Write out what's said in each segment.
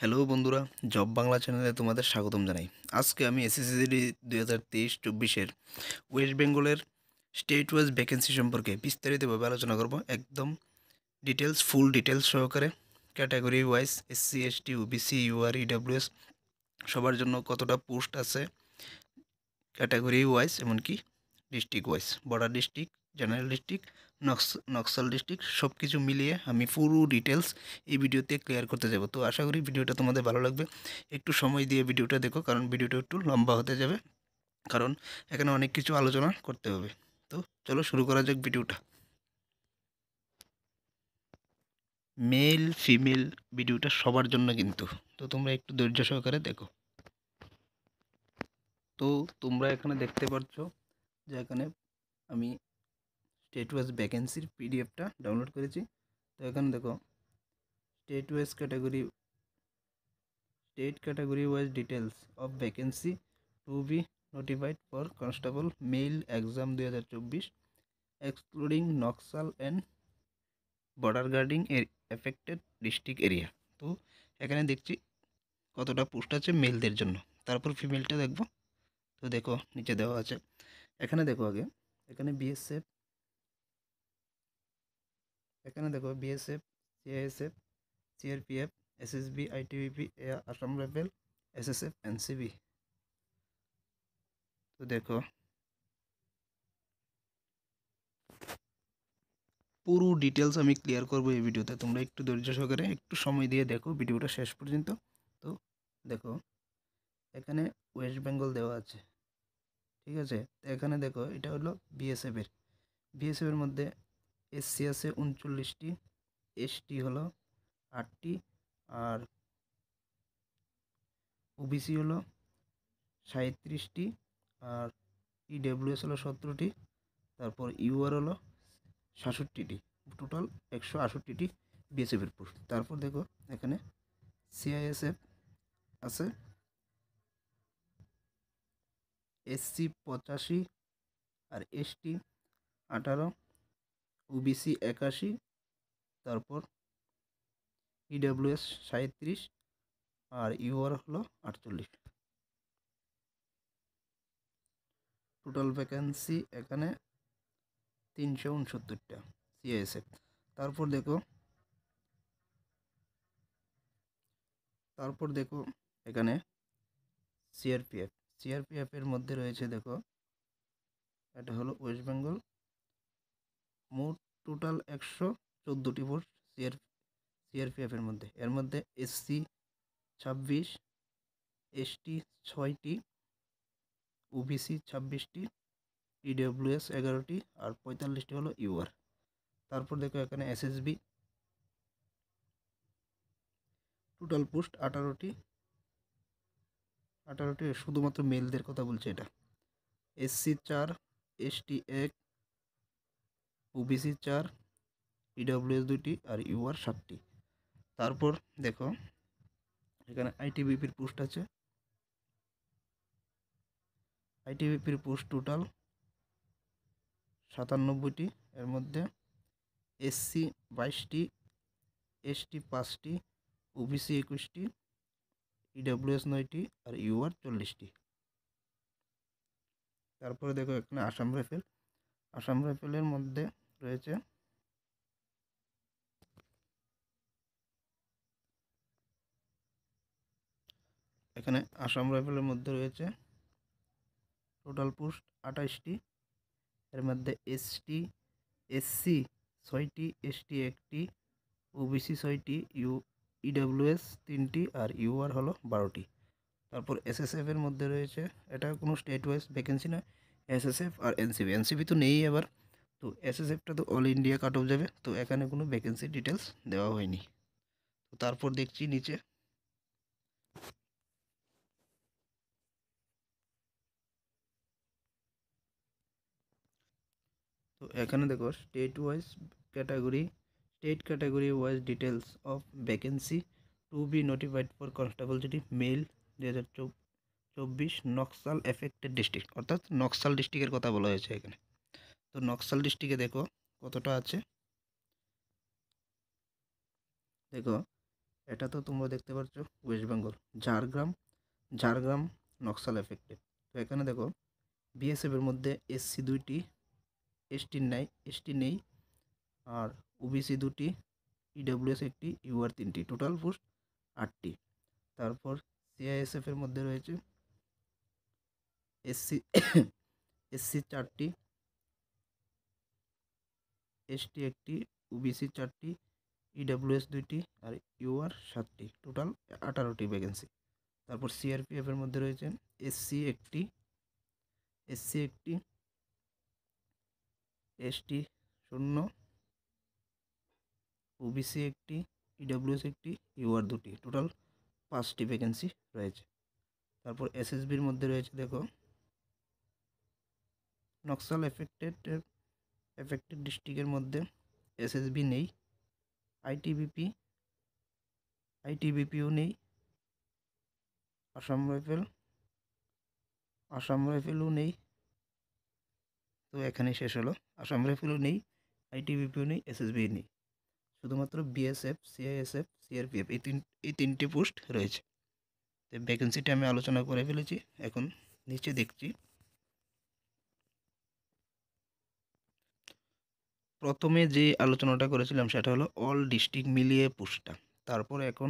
Hello বন্ধুরা, job Bangla চ্যানেলে তোমাদের স্বাগতম জানাই। আজকে আমি এসএসসি 2023-24 ওয়েস্ট বেঙ্গলের স্টেট ওয়াইজ ভ্যাকেন্সি সম্পর্কে বিস্তারিতভাবে আলোচনা করব। একদম ডিটেলস, ফুল ডিটেলস সহকারে। Category wise SC, ST, OBC, UR, EWS সবার জন্য কতটা পোস্ট আছে, ক্যাটাগরি ওয়াইজ এমনকি district wise, border district, general district, Naxal district সব কিছু মিলিয়ে আমি পুরো ডিটেলস এই ভিডিওতে ক্লিয়ার করতে যাব। তো আশা করি ভিডিওটা তোমাদের ভালো লাগবে। একটু সময় দিয়ে ভিডিওটা দেখো, কারণ ভিডিওটা একটু লম্বা হতে যাবে, কারণ এখানে অনেক কিছু আলোচনা করতে হবে। তো চলো শুরু করা যাক ভিডিওটা। মেল ফিমেল ভিডিওটা সবার জন্য কিন্তু, তো তোমরা একটু ধৈর্য সহকারে দেখো। তো তোমরা এখানে দেখতে পাচ্ছ যে এখানে আমি স্টেট ওয়াইজ ভ্যাকেন্সির পিডিএফটা ডাউনলোড করেছি। তো এখানে দেখো, state wise category wise details of vacancy to be notified for constable mail exam 2024 excluding Naxal and border guarding affected district area। তো এখানে দেখছি কতটা পোস্ট আছে মেলদের জন্য, তারপর ফিমেলটা দেখবো। তো দেখো নিচে দেওয়া আছে, এখানে দেখো আগে, এখানে বিএসএফ, এখানে দেখো BSF, CISF, CRPF, SSB, ITBP, Assam rifle, SSF, NCB. তো দেখো পুরো ডিটেলস আমি ক্লিয়ার করব এই ভিডিওতে, তোমরা একটু ধৈর্য সহকারে একটু সময় দিয়ে দেখো ভিডিওটা শেষ পর্যন্ত। তো দেখো এখানে ওয়েস্ট বেঙ্গল দেওয়া আছে, ঠিক আছে। তো এখানে দেখো এটা হলো বিএসএফের মধ্যে এসসি আছে 39টি, এসটি হলো 8টি, আর ওবিসি হলো 37টি, আর ইডব্লিউএস হলো 17টি, তারপর ইউআর হলো 67টি, টোটাল 168টি বিএসএফের পোস্ট। তারপর দেখো এখানে সিআইএসএফ আছে এসসি 85, আর এসটি 18, ওবিসি 81, তারপর ইডব্লিউএস 37, আর ইউআর হলো 48। টোটাল ভ্যাকেন্সি এখানে 369টা সিআইএসএফ। তারপর দেখো, এখানে সিআরপিএফ এর মধ্যে রয়েছে, দেখো এটা হলো ওয়েস্ট বেঙ্গল, মোট টোটাল 114টি পোস্ট সিআরপিএফ এর মধ্যে। এর মধ্যে এসসি 26, এসটি 6টি, ওবিসি 26টি, ইডব্লিউএস 11টি, আর 45টি হলো ইউআর। তারপর দেখো এখানে এসএসবি, টোটাল পোস্ট 18টি শুধুমাত্র মেলদের কথা বলছে এটা। এসসি 4, এসটি 1, ওবিসি 4, ইডব্লিউএস 2টি, আর ইউআর 7টি। তারপর দেখো এখানে আইটিবিপির পোস্ট আছে, আইটিবিপির পোস্ট টোটাল 97টি। এর মধ্যে এসসি 22টি, এসটি 5টি, ওবিসি 21টি, ইডব্লিউএস 9টি, আর ইউআর 40টি। তারপরে দেখো এখানে আসাম রাইফেলের মধ্যে রয়েছে টোটাল পোস্ট 28টি। এর মধ্যে এসসি 6টি, এসটি 1টি, ওবিসি 6টি, ইডব্লিউএস 3টি, আর ইউআর হলো 12টি। তারপর এসএসএফ এর মধ্যে রয়েছে, এটা কোনো স্টেট ওয়াইজ ভ্যাকেন্সি নয়, এসএসএফ আর এনসিবি তো নেই এবার। তো এসএসএফটা তো অল ইন্ডিয়া কাট অফ যাবে, তো এখানে কোনো ভ্যাকেন্সি ডিটেলস দেওয়া হয়নি। তো তারপর দেখছি নিচে, তো এখানে দেখো state category wise details of vacancy to be notified for constable যেটি মেল 2024 নকশাল এফেক্টেড ডিস্ট্রিক্ট, অর্থাৎ নকশাল ডিস্ট্রিক্টের কথা বলা হয়েছে এখানে। তো নকশাল ডিস্ট্রিক্টে দেখো কতটা আছে, দেখো এটা তো তোমরা দেখতে পাচ্ছ ওয়েস্ট বেঙ্গল ঝাড়গ্রাম নকশাল এফেক্টেড। তো এখানে দেখো বিএসএফ এর মধ্যে এসসি 2টি, এসটি নেই, আর ওবিসি 2টি, ইডব্লিউএস 1টি, ইউআর 3টি, টোটাল পোস্ট 8টি। তারপর সিআইএসএফ এর মধ্যে রয়েছে এসসি এসসি 4টি, এসটি 1টি, ওবিসি 4টি, ইডব্লিউএস 2টি, আর ইউআর 7টি, টোটাল 18টি ভ্যাকেন্সি। তারপর সিআরপিএফ এর মধ্যে রয়েছে এসসি 1টি, এসটি 0, ওবিসি 1টি, ইডব্লিউএস 1টি, ইউআর 2টি, টোটাল 5টি ভ্যাকেন্সি রয়েছে। তারপর এসএসবির মধ্যে রয়েছে দেখো নকশাল এফেক্টেড ডিস্ট্রিক্টের মধ্যে এসএসবি নেই, আইটিবিপিও নেই, আসাম রাইফেলও নেই। তো এখানেই শেষ হলো। আসাম রাইফেলও নেই, আইটিবিপিও নেই, এসএসবি নেই, শুধুমাত্র বিএসএফ, সিআইএসএফ, সিআরপিএফ এই তিনটি পোস্ট রয়েছে। তো ভ্যাকেন্সিটা আমি আলোচনা করে ফেলেছি। এখন নিচে দেখছি প্রথমে যে আলোচনাটা করেছিলাম সেটা হলো অল ডিস্ট্রিক্ট মিলিয়ে পোস্টটা। তারপরে এখন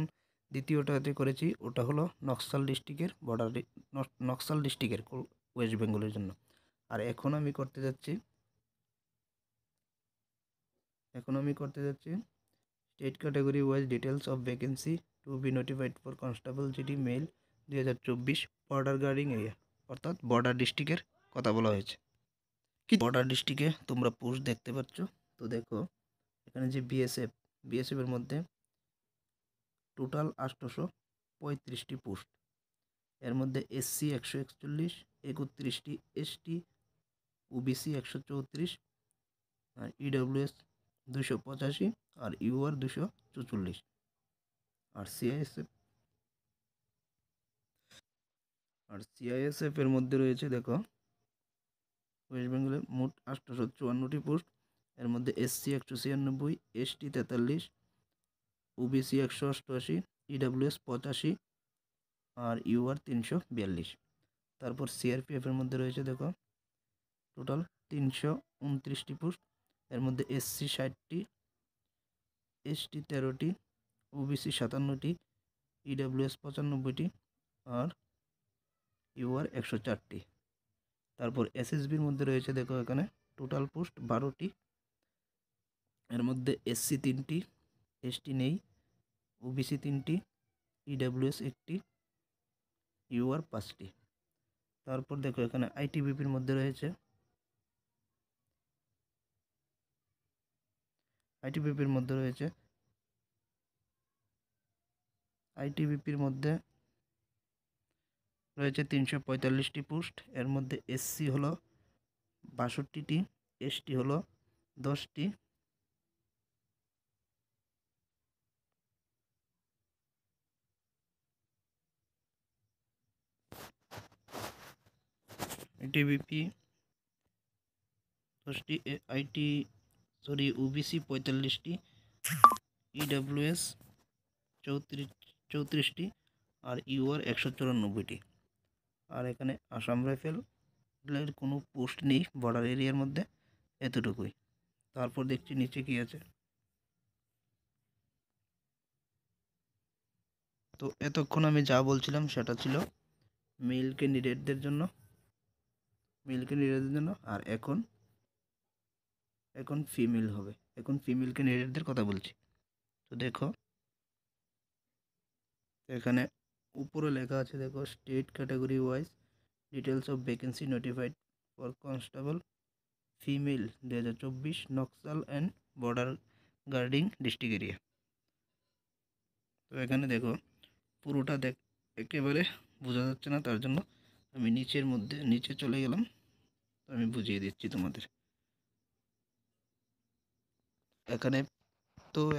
দ্বিতীয়টাতে করেছি, ওটা হলো নকশাল ডিস্ট্রিক্টের ওয়েস্ট বেঙ্গলের জন্য। আর এখন আমি করতে যাচ্ছি state category wise details of vacancy to be notified for constable GD male 2024 border guarding area, অর্থাৎ বর্ডার ডিস্ট্রিক্টের কথা বলা হয়েছে। কি বর্ডার ডিস্ট্রিক্টে তোমরা পোস্ট দেখতে পাচ্ছ। তো দেখো এখানে যে বিএসএফ এর মধ্যে টোটাল 835টি পোস্ট। এর মধ্যে এসসি 141, 31টি, এসটি, ওবিসি 134, আর ইডব্লিউএস 285, আর ইউআর 244। আর সিআইএসএফ এর মধ্যে রয়েছে দেখো ওয়েস্ট বেঙ্গলে মোট 854টি পোস্ট। এর মধ্যে এসসি 196, এসটি 43, ওবিসি 188, ইডব্লিউএস 85, আর ইউআর 342। তারপর সিআরপিএফ এর মধ্যে রয়েছে দেখো টোটাল 329টি পোস্ট। এর মধ্যে এসসি 60টি, এসটি 13টি, ওবিসি 57টি, ইডব্লিউএস 95টি, আর ইউআর 104টি। তারপর এসএসবির মধ্যে রয়েছে দেখো এখানে টোটাল পোস্ট 12টি। এর মধ্যে এসসি 3টি, এসটি নেই, ওবিসি 3টি, ইডব্লিউএস 1টি, ইউআর 5টি। তারপর দেখো এখানে আইটিবিপির মধ্যে রয়েছে আইটিবিপির মধ্যে 345টি পোস্ট। এর মধ্যে এসসি হলো 62টি, এসটি হলো 10টি, আইটিবিপি 10টি, ওবিসি 45টি, ইডব্লিউএস 34টি, আর ইউআর 194টি। আর এখানে আসাম রাইফেলের কোনো পোস্ট নেই বর্ডার এরিয়ার মধ্যে, এতটুকুই। তারপর দেখছি নিচে কি আছে। তো এতক্ষণ আমি যা বলছিলাম সেটা ছিল মেল ক্যান্ডিডেটদের জন্য। আর এখন ফিমেল হবে। এখন ফিমেল ক্যান্ডিডেটদের কথা বলছি। তো দেখো এখানে উপরে লেখা আছে দেখো state category wise details of vacancy notified for constable female 2024 Naxal and border guarding district area. তো এখানে দেখো পুরোটা একেবারে বোঝা যাচ্ছে না, তার জন্য আমি নিচে চলে গেলাম। তো আমি বুঝিয়ে দিচ্ছি তোমাদের।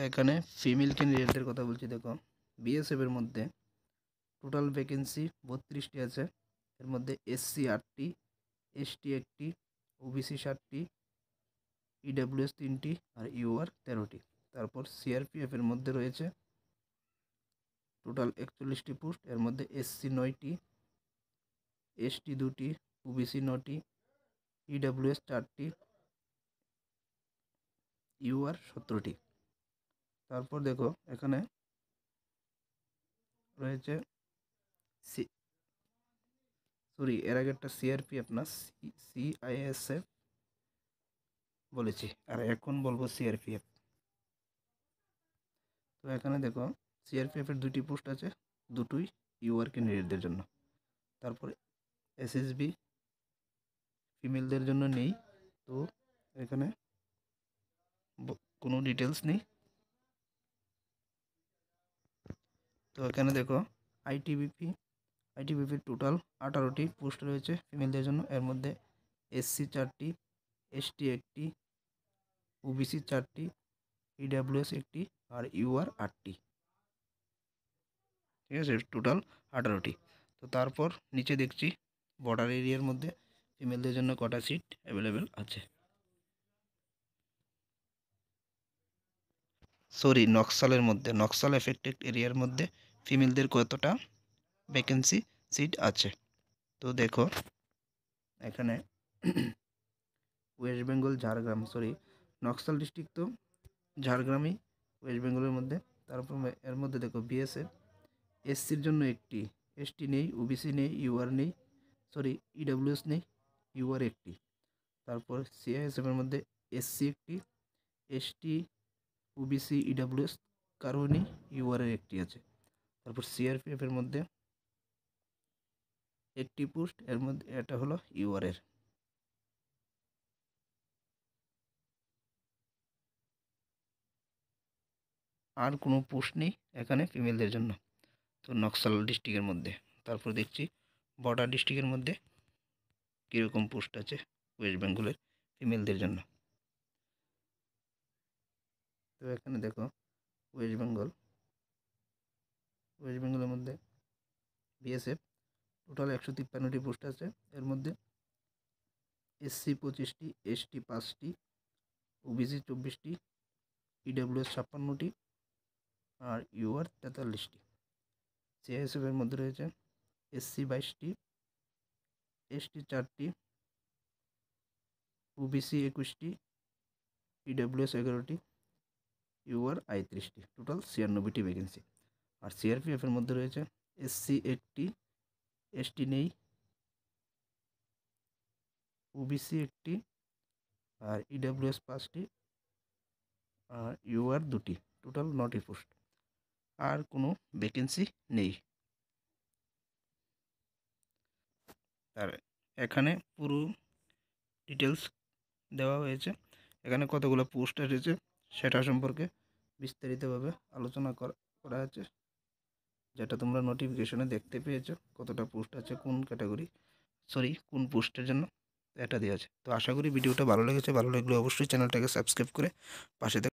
এখানে ফিমেল ক্যান্ডিডেটদের কথা বলছি। দেখো বিএসএফ এর মধ্যে টোটাল ভ্যাকেন্সি 32টি আছে। এর মধ্যে এসসি 8টি, এসটি 1টি, ওবিসি 7টি, ইডব্লিউএস 3টি, আর ইউআর 13টি। তারপর সিআরপিএফ এর মধ্যে রয়েছে টোটাল 41টি পোস্ট। এর মধ্যে এসসি 9টি, এসটি 2টি, ওবিসি 9টি, ইডাব্লিউএস 4টি, ইউআর 17টি। তারপর দেখো এখানে রয়েছে এর আগে একটা সিআরপিএফ না সিআইএসএফ বলেছি, আর এখন বলবো সিআরপিএফ। তো এখানে দেখো সিআরপিএফ এর 2টি পোস্ট আছে, দুটোই ইউআর ক্যান্ডিডেটদের জন্য। তারপরে এসএসবি ফিমেলদের জন্য নেই, তো এখানে কোনো ডিটেলস নেই। তো এখানে দেখো আইটিবিপির টোটাল 18টি পোস্ট রয়েছে ফিমেলদের জন্য। এর মধ্যে এসসি 4টি, এসটি 1টি, ওবিসি 4টি, ইডাব্লিউএস 1টি আর ইউআর 8টি। ঠিক আছে, টোটাল 18টি। তো তারপর নিচে দেখছি বর্ডার এরিয়ার মধ্যে ফিমেলদের জন্য কটা সিট অ্যাভেলেবেল আছে। নকশাল এফেক্টেড এরিয়ার মধ্যে ফিমেলদের কতটা ভ্যাকেন্সি সিট আছে। তো দেখো এখানে ওয়েস্ট বেঙ্গল ঝাড়গ্রাম নকশাল ডিস্ট্রিক্ট তো ঝাড়গ্রামই ওয়েস্ট বেঙ্গলের মধ্যে। তারপর এর মধ্যে দেখো বিএসএফ এসসির জন্য 1টি, এসটি নেই, ওবিসি নেই, ইউআর নেই, ইডাব্লিউএস নেই, ইউআর 1টি। তারপর সিআইএসএফ এর মধ্যে এসসি 1টি, এসটি, ওবিসি, ইডাব্লিউএস কারো নেই, ইউআর 1টি আছে। তারপর সিআরপিএফ এর মধ্যে 1টি পোস্ট, এর মধ্যে এটা হলো ইউআর এর। আর কোনো পোস্ট নেই এখানে ফিমেলদের জন্য, তো নকশাল ডিস্ট্রিক্টের মধ্যে। তারপর দেখছি বর্ডার ডিস্ট্রিক্টের মধ্যে কীরকম পোস্ট আছে ওয়েস্ট বেঙ্গলের ফিমেলদের জন্য। তো এখানে দেখো ওয়েস্ট বেঙ্গলের মধ্যে বিএসএফ টোটাল 153টি পোস্ট আছে। এর মধ্যে এসসি 25টি, এসটি 5টি, ওবিসি 24টি, ইডাব্লিউএস 56টি আর ইউআর 43টি। সিআইএসএফ এর মধ্যে রয়েছে এসসি 22টি, এসটি 4টি, ওবিসি 21টি, ইডাব্লিউএস 11টি, ইউআর 35টি, টোটাল 96টি ভ্যাকেন্সি। আর সিআরপিএফ এর মধ্যে রয়েছে এসসি 1টি, এসটি নেই, ওবিসি 1টি আর ইডাব্লিউএস 5টি আর ইউআর 2টি, টোটাল 9টি পোস্ট। আর কোনো ভ্যাকেন্সি নেই। আর এখানে পুরো ডিটেলস দেওয়া হয়েছে। এখানে কতগুলো পোস্ট এসেছে সেটা সম্পর্কে বিস্তারিতভাবে আলোচনা করা আছে, যেটা তোমরা নোটিফিকেশনে দেখতে পেয়েছো। কতটা পোস্ট আছে, কোন ক্যাটাগরি কোন পোস্টের জন্য এটা দেওয়া আছে। তো আশা করি ভিডিওটা ভালো লেগেছে। ভালো লাগলে অবশ্যই চ্যানেলটাকে সাবস্ক্রাইব করে পাশে